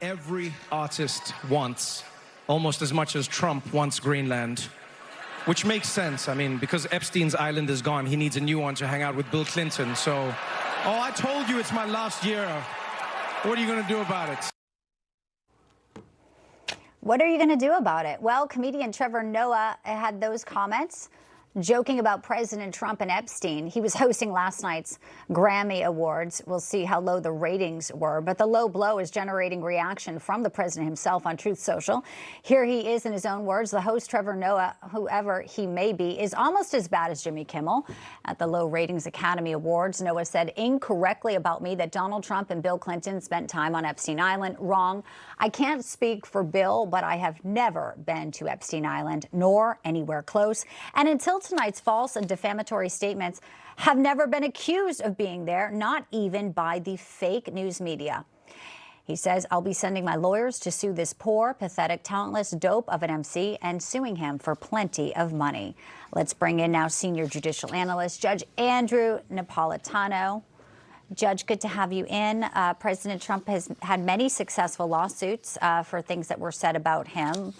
Every artist wants, almost as much as Trump wants Greenland, which makes sense. I mean, because Epstein's island is gone, he needs a new one to hang out with Bill Clinton. So, oh, I told you it's my last year. What are you going to do about it? What are you going to do about it? Well, comedian Trevor Noah had those comments, joking about President Trump and Epstein. He was hosting last night's Grammy Awards. We'll see how low the ratings were, but the low blow is generating reaction from the president himself on Truth Social. Here he is in his own words. The host, Trevor Noah, whoever he may be, is almost as bad as Jimmy Kimmel. At the low ratings Academy Awards, Noah said incorrectly about me that Donald Trump and Bill Clinton spent time on Epstein Island. Wrong. I can't speak for Bill, but I have never been to Epstein Island, nor anywhere close. And until tonight's false and defamatory statements, have never been accused of being there, not even by the fake news media. He says, I'll be sending my lawyers to sue this poor, pathetic, talentless dope of an MC and suing him for plenty of money. Let's bring in now senior judicial analyst, Judge Andrew Napolitano. Judge, good to have you in. President Trump has had many successful lawsuits for things that were said about him.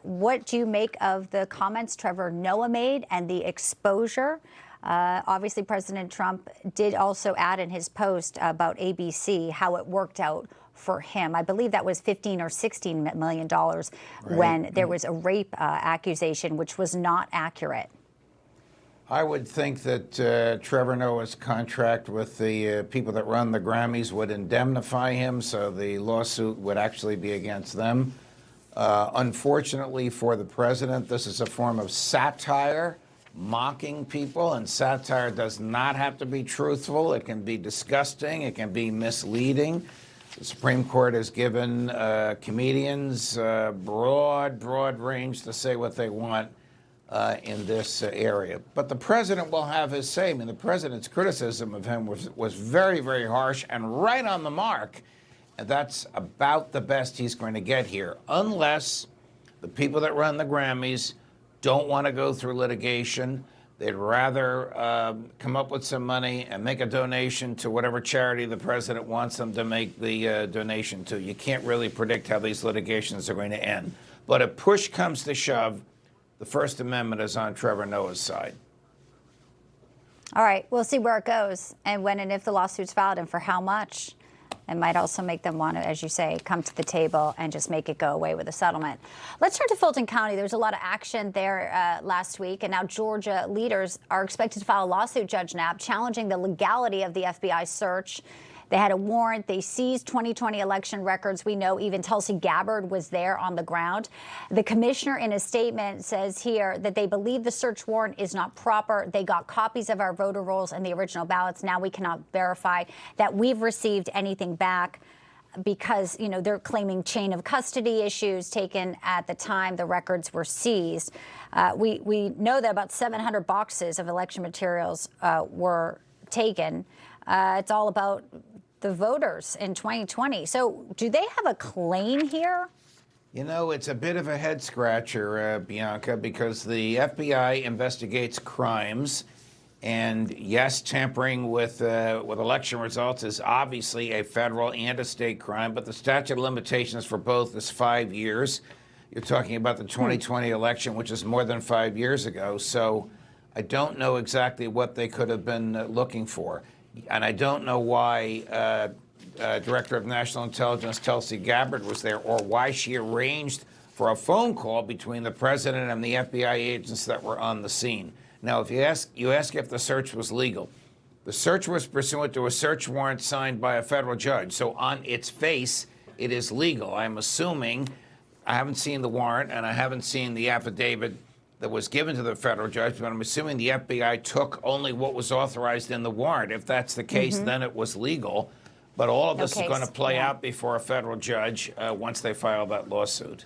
What do you make of the comments Trevor Noah made and the exposure? Obviously, President Trump did also add in his post about ABC how it worked out for him. I believe that was $15 or $16 million when there was a rape accusation, which was not accurate. I would think that Trevor Noah's contract with the people that run the Grammys would indemnify him, so the lawsuit would actually be against them. Unfortunately for the president, this is a form of satire, mocking people, and satire does not have to be truthful. It can be disgusting. It can be misleading. The Supreme Court has given comedians broad range to say what they want in this area. But the president will have his say. I mean, the president's criticism of him was very harsh and right on the mark. And that's about the best he's going to get here, unless the people that run the Grammys don't want to go through litigation. They'd rather come up with some money and make a donation to whatever charity the president wants them to make the donation to. You can't really predict how these litigations are going to end. But if push comes to shove, the First Amendment is on Trevor Noah's side. All right, we'll see where it goes and when and if the lawsuit's filed and for how much. It might also make them want to, as you say, come to the table and just make it go away with a settlement. Let's turn to Fulton County. There was a lot of action there last week, and now Georgia leaders are expected to file a lawsuit, Judge Knapp, challenging the legality of the FBI search. They had a warrant. They seized 2020 election records. We know even Tulsi Gabbard was there on the ground. The commissioner in a statement says here that they believe the search warrant is not proper. They got copies of our voter rolls and the original ballots. Now we cannot verify that we've received anything back because, you know, they're claiming chain of custody issues taken at the time the records were seized. We know that about 700 boxes of election materials were taken. It's all about the voters in 2020. So do they have a claim here? You know, it's a bit of a head scratcher, Bianca, because the FBI investigates crimes. And yes, tampering with election results is obviously a federal and a state crime, but the statute of limitations for both is 5 years. You're talking about the 2020 election, which is more than 5 years ago. So I don't know exactly what they could have been looking for. And I don't know why Director of National Intelligence Tulsi Gabbard was there or why she arranged for a phone call between the president and the FBI agents that were on the scene. Now, if you ask if the search was legal. The search was pursuant to a search warrant signed by a federal judge. So on its face, it is legal. I'm assuming, I haven't seen the warrant and I haven't seen the affidavit that was given to the federal judge, but I'm assuming the FBI took only what was authorized in the warrant. If that's the case, then it was legal. But all of this is going to play out before a federal judge once they file that lawsuit.